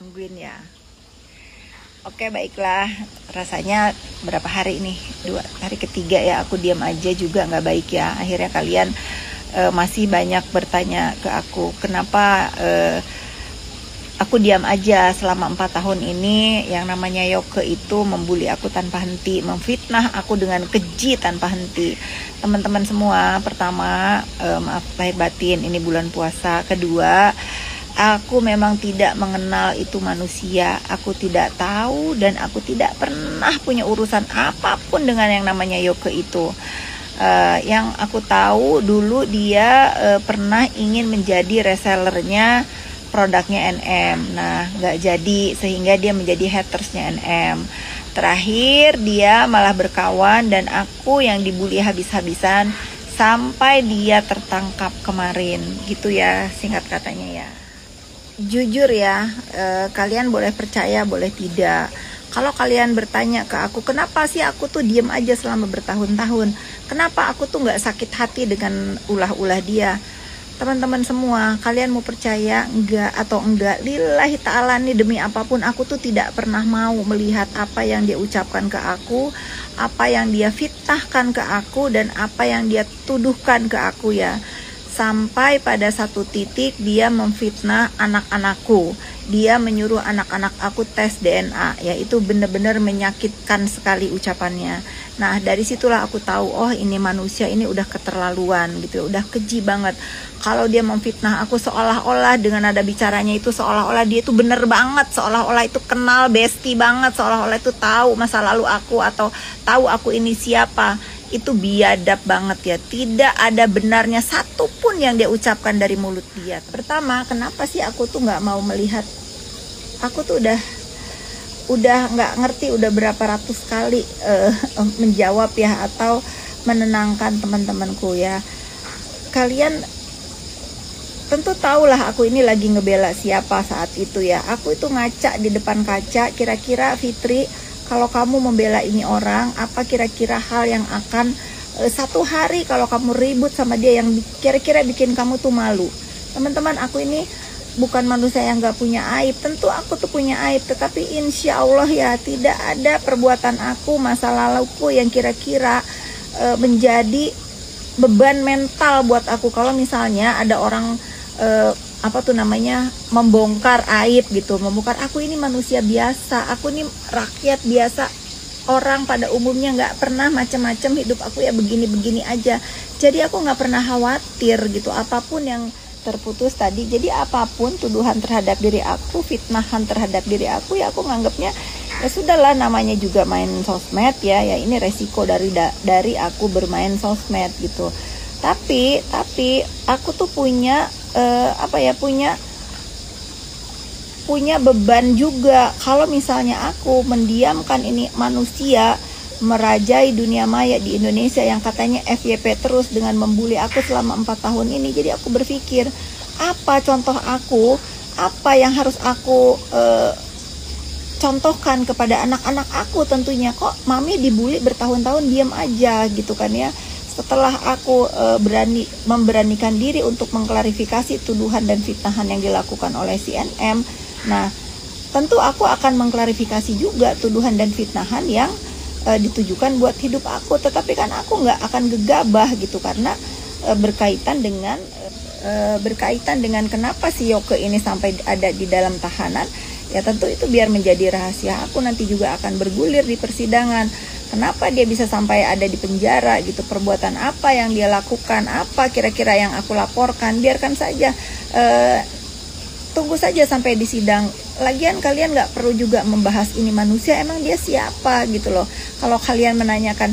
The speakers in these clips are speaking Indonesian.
Gangguin ya. Oke, baiklah. Rasanya berapa hari ini? 2 hari ketiga ya aku diam aja juga nggak baik ya. Akhirnya kalian masih banyak bertanya ke aku, kenapa aku diam aja selama 4 tahun ini. Yang namanya Yoke itu membuli aku tanpa henti, memfitnah aku dengan keji tanpa henti. Teman-teman semua, pertama maaf lahir batin, ini bulan puasa. Kedua, aku memang tidak mengenal itu manusia. Aku tidak tahu dan aku tidak pernah punya urusan apapun dengan yang namanya Yoke itu. Yang aku tahu dulu dia pernah ingin menjadi resellernya produknya NM. Nah, nggak jadi sehingga dia menjadi hatersnya NM. Terakhir dia malah berkawan dan aku yang dibully habis-habisan sampai dia tertangkap kemarin. Gitu ya singkat katanya ya. Jujur ya, kalian boleh percaya boleh tidak. Kalau kalian bertanya ke aku, kenapa sih aku tuh diem aja selama bertahun-tahun? Kenapa aku tuh nggak sakit hati dengan ulah-ulah dia? Teman-teman semua, kalian mau percaya enggak atau enggak? Lillahi ta'ala nih, demi apapun aku tuh tidak pernah mau melihat apa yang dia ucapkan ke aku, apa yang dia fitnahkan ke aku, dan apa yang dia tuduhkan ke aku ya. Sampai pada satu titik dia memfitnah anak-anakku. Dia menyuruh anak-anak aku tes DNA. Ya, itu benar-benar menyakitkan sekali ucapannya. Nah, dari situlah aku tahu, oh ini manusia ini udah keterlaluan gitu, udah keji banget. Kalau dia memfitnah aku seolah-olah dengan nada bicaranya itu seolah-olah dia itu bener banget, seolah-olah itu kenal bestie banget, seolah-olah itu tahu masa lalu aku atau tahu aku ini siapa. Itu biadab banget ya. Tidak ada benarnya satupun yang dia ucapkan dari mulut dia. Pertama, kenapa sih aku tuh nggak mau melihat? Aku tuh udah nggak ngerti udah berapa ratus kali menjawab ya atau menenangkan teman-temanku ya. Kalian tentu tahulah aku ini lagi ngebela siapa saat itu ya. Aku itu ngaca di depan kaca, kira-kira Fitri, kalau kamu membela ini orang, apa kira-kira hal yang akan satu hari kalau kamu ribut sama dia yang kira-kira bikin kamu tuh malu? Teman-teman, aku ini bukan manusia yang gak punya aib. Tentu aku tuh punya aib, tetapi insya Allah ya tidak ada perbuatan aku, masa laluku yang kira-kira menjadi beban mental buat aku. Kalau misalnya ada orang membongkar aib gitu, membongkar aku ini manusia biasa, aku ini rakyat biasa, orang pada umumnya nggak pernah macam-macam, hidup aku ya begini-begini aja. Jadi aku nggak pernah khawatir gitu apapun yang terputus tadi. Jadi apapun tuduhan terhadap diri aku, fitnahan terhadap diri aku, ya aku nganggapnya ya sudahlah, namanya juga main sosmed ya ini resiko dari aku bermain sosmed gitu. Tapi aku tuh punya punya beban juga. Kalau misalnya aku mendiamkan ini manusia merajai dunia maya di Indonesia yang katanya FYP terus dengan membuli aku selama 4 tahun ini. Jadi aku berpikir, apa contoh aku, apa yang harus aku contohkan kepada anak-anak aku? Tentunya kok mami dibully bertahun-tahun diam aja gitu kan ya. Setelah aku memberanikan diri untuk mengklarifikasi tuduhan dan fitnahan yang dilakukan oleh CNM, nah tentu aku akan mengklarifikasi juga tuduhan dan fitnahan yang ditujukan buat hidup aku. Tetapi kan aku nggak akan gegabah gitu, karena berkaitan dengan kenapa si Yoke ini sampai ada di dalam tahanan. Ya tentu itu biar menjadi rahasia aku, nanti juga akan bergulir di persidangan. Kenapa dia bisa sampai ada di penjara gitu, perbuatan apa yang dia lakukan, apa kira-kira yang aku laporkan. Biarkan saja, tunggu saja sampai di sidang. Lagian kalian gak perlu juga membahas ini manusia, emang dia siapa gitu loh. Kalau kalian menanyakan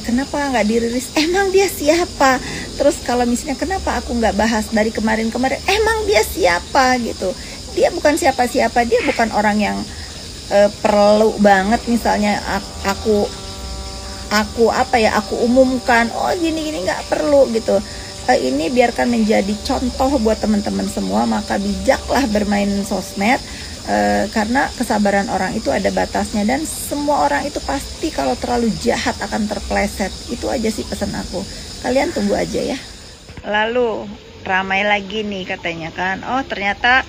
kenapa gak dirilis, emang dia siapa. Terus kalau misalnya kenapa aku gak bahas dari kemarin-kemarin, emang dia siapa gitu. Dia bukan siapa-siapa, dia bukan orang yang perlu banget misalnya aku umumkan, oh gini-gini, nggak perlu gitu. Ini biarkan menjadi contoh buat teman-teman semua. Maka bijaklah bermain sosmed, karena kesabaran orang itu ada batasnya, dan semua orang itu pasti kalau terlalu jahat akan terpleset. Itu aja sih pesan aku, kalian tunggu aja ya. Lalu ramai lagi nih katanya kan, oh ternyata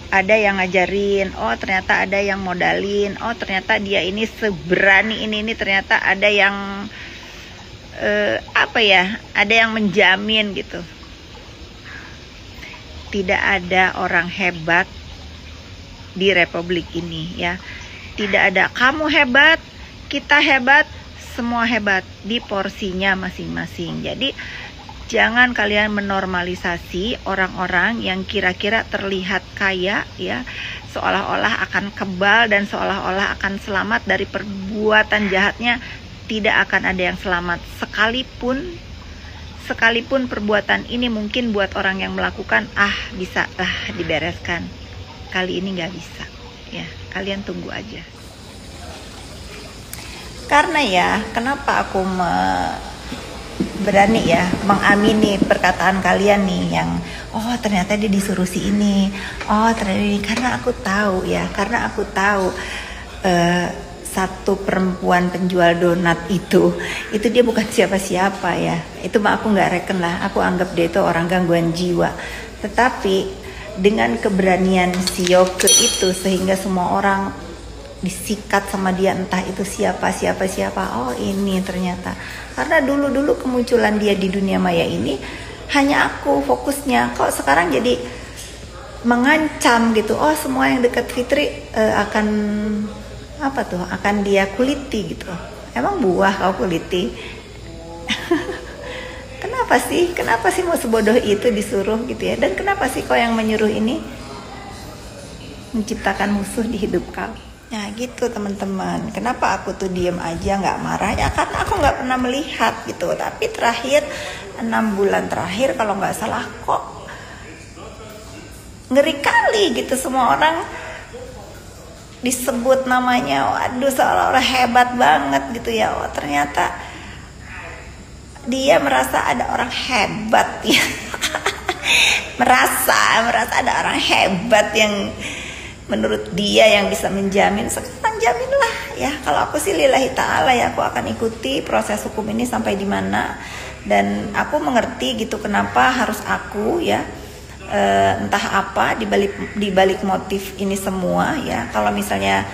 ada yang ngajarin, oh ternyata ada yang modalin, oh ternyata dia ini seberani ini ternyata ada yang ada yang menjamin gitu. Tidak ada orang hebat di republik ini ya. Tidak ada kamu hebat, kita hebat, semua hebat di porsinya masing-masing. Jadi jangan kalian menormalisasi orang-orang yang kira-kira terlihat kaya ya, seolah-olah akan kebal dan seolah-olah akan selamat dari perbuatan jahatnya. Tidak akan ada yang selamat sekalipun perbuatan ini mungkin buat orang yang melakukan bisa lah dibereskan. Kali ini nggak bisa ya, kalian tunggu aja. Karena ya, kenapa aku berani ya mengamini perkataan kalian nih yang ternyata dia disuruh si ini, ternyata ini, karena aku tahu satu perempuan penjual donat itu dia bukan siapa-siapa ya. Itu mah aku nggak reken lah, aku anggap dia itu orang gangguan jiwa. Tetapi dengan keberanian si Yoke itu sehingga semua orang disikat sama dia, entah itu siapa. Oh ini ternyata, karena dulu kemunculan dia di dunia maya ini hanya aku fokusnya, kok sekarang jadi mengancam gitu. Semua yang dekat Fitri akan dia kuliti gitu. Emang buah kau kuliti? Kenapa sih mau sebodoh itu disuruh gitu ya? Dan kenapa sih kau yang menyuruh ini menciptakan musuh di hidup kau? Nah gitu teman-teman. Kenapa aku tuh diem aja nggak marah ya? Karena aku nggak pernah melihat gitu. Tapi terakhir 6 bulan terakhir kalau nggak salah kok ngeri kali gitu, semua orang disebut namanya, waduh seolah-olah hebat banget gitu ya. Ternyata dia merasa ada orang hebat ya. merasa ada orang hebat yang menurut dia yang bisa menjamin. Sekarang jaminlah ya. Kalau aku sih lillahi ta'ala ya, aku akan ikuti proses hukum ini sampai di mana. Dan aku mengerti gitu kenapa harus aku ya, entah apa dibalik motif ini semua ya. Kalau misalnya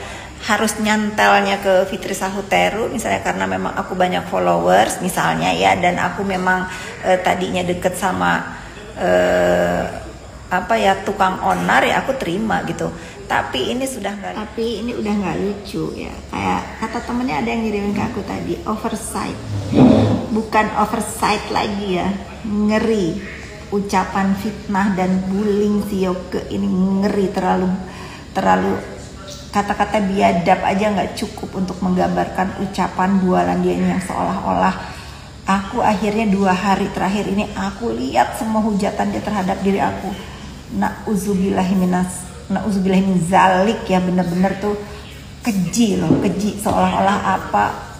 harus nyantelnya ke Fitri Sahuteru misalnya karena memang aku banyak followers misalnya ya, dan aku memang tadinya deket sama tukang onar ya, aku terima gitu. Tapi ini udah nggak lucu ya. Kayak kata temennya ada yang ngirimin ke aku tadi, oversight, bukan oversight lagi ya, ngeri. Ucapan fitnah dan bullying si Yoke ini ngeri, terlalu kata-kata biadab aja nggak cukup untuk menggambarkan ucapan bualan dia ini yang seolah-olah aku akhirnya 2 hari terakhir ini aku lihat semua hujatan dia terhadap diri aku. Na'udzubillahi zalik ya, bener-bener tuh keji seolah-olah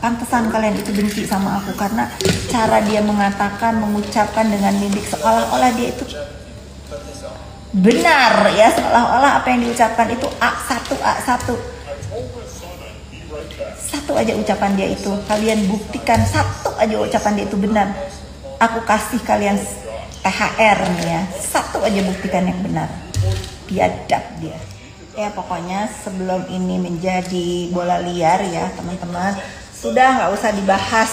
pantesan kalian itu benci sama aku karena cara dia mengucapkan dengan mimik seolah-olah dia itu benar ya, seolah-olah apa yang diucapkan itu satu aja ucapan dia itu kalian buktikan, satu aja ucapan dia itu benar, aku kasih kalian THR nih ya, satu aja buktikan yang benar. Biadab dia ya. Pokoknya sebelum ini menjadi bola liar ya teman-teman, sudah nggak usah dibahas.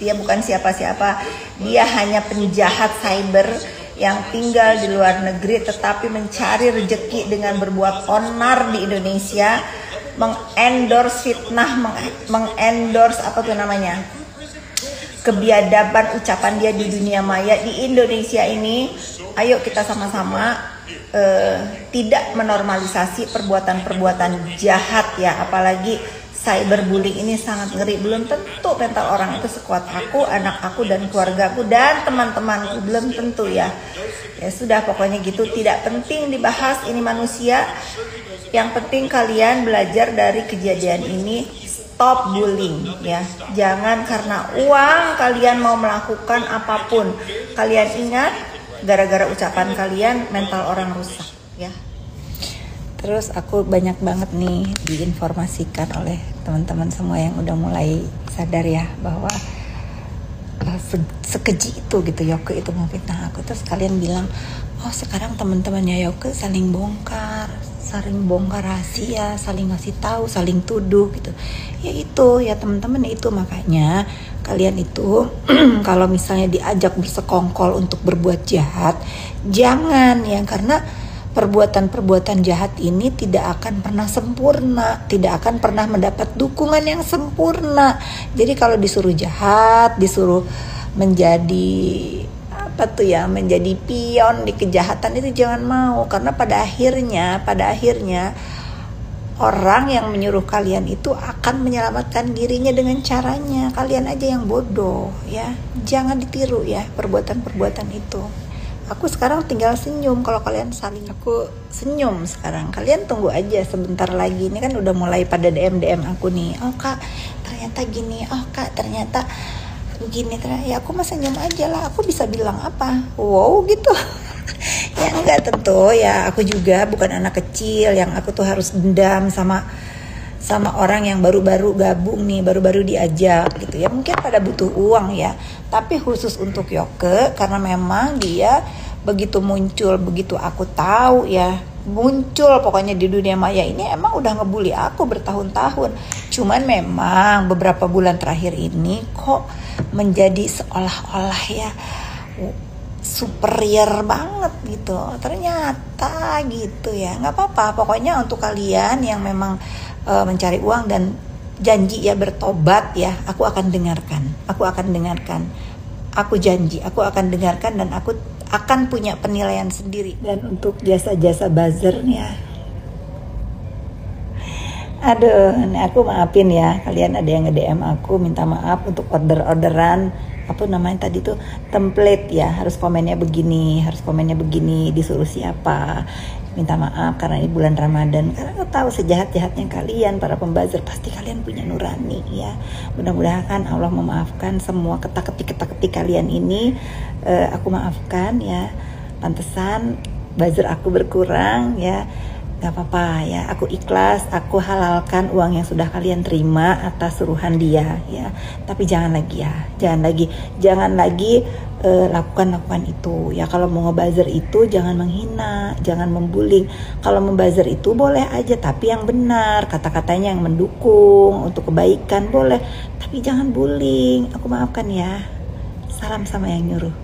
Dia bukan siapa-siapa, dia hanya penjahat cyber yang tinggal di luar negeri tetapi mencari rejeki dengan berbuat onar di Indonesia, mengendorse fitnah, mengendorse kebiadaban ucapan dia di dunia maya di Indonesia ini. Ayo kita sama-sama tidak menormalisasi perbuatan-perbuatan jahat ya, apalagi cyberbullying ini sangat ngeri. Belum tentu mental orang itu sekuat aku, anak aku dan keluargaku dan teman-temanku, belum tentu ya. Ya sudah, pokoknya gitu, tidak penting dibahas, ini manusia. Yang penting kalian belajar dari kejadian ini, stop bullying ya. Jangan karena uang kalian mau melakukan apapun. Kalian ingat, gara-gara ucapan kalian mental orang rusak ya. Terus aku banyak banget nih diinformasikan oleh teman-teman semua yang udah mulai sadar ya bahwa sekeji itu gitu Yoke itu memfitnah aku. Terus kalian bilang, oh sekarang teman-temannya Yoke saling bongkar, saling bongkar rahasia, saling ngasih tahu, saling tuduh gitu. Ya itu ya teman-teman, itu makanya kalian itu kalau misalnya diajak bersekongkol untuk berbuat jahat, jangan ya, karena perbuatan-perbuatan jahat ini tidak akan pernah sempurna, tidak akan pernah mendapat dukungan yang sempurna. Jadi kalau disuruh jahat, disuruh menjadi apa tuh ya, menjadi pion di kejahatan, itu jangan mau, karena pada akhirnya orang yang menyuruh kalian itu akan menyelamatkan dirinya dengan caranya. Kalian aja yang bodoh ya. Jangan ditiru ya perbuatan-perbuatan itu. Aku sekarang tinggal senyum kalau kalian saling. Aku senyum sekarang. Kalian tunggu aja sebentar lagi. Ini kan udah mulai pada DM aku nih. Oh kak, ternyata gini. Oh kak, ternyata begini. Ya aku mah senyum aja lah. Aku bisa bilang apa? Wow gitu. Ya enggak, tentu ya. Aku juga bukan anak kecil yang aku tuh harus dendam sama orang yang baru-baru gabung nih, baru-baru diajak gitu ya. Mungkin pada butuh uang ya. Tapi khusus untuk Yoke, karena memang dia begitu muncul, begitu aku tahu ya, muncul pokoknya di dunia maya ini, emang udah ngebully aku bertahun-tahun. Cuman memang beberapa bulan terakhir ini kok menjadi seolah-olah ya superior banget gitu. Ternyata gitu ya. Nggak apa-apa, pokoknya untuk kalian yang memang mencari uang dan janji ya bertobat ya, aku akan dengarkan. Aku janji aku akan dengarkan, dan aku akan punya penilaian sendiri. Dan untuk jasa-jasa buzzernya, aduh, aku maafin ya, kalian ada yang nge-DM aku minta maaf untuk orderan apa namanya tadi tuh, template ya, harus komennya begini, disuruh siapa. Minta maaf karena ini bulan Ramadan, karena aku tahu sejahat-jahatnya kalian para pembazir, pasti kalian punya nurani ya. Mudah-mudahan Allah memaafkan semua ketak-ketik kalian ini. Aku maafkan ya, pantesan buzzer aku berkurang ya. Gak apa-apa ya, aku ikhlas, aku halalkan uang yang sudah kalian terima atas suruhan dia ya. Tapi jangan lagi lakukan itu ya. Kalau mau ngebuzzer itu jangan menghina, jangan membuli. Kalau membuzzer itu boleh aja, tapi yang benar, kata-katanya yang mendukung untuk kebaikan boleh, tapi jangan bullying. Aku maafkan ya. Salam sama yang nyuruh.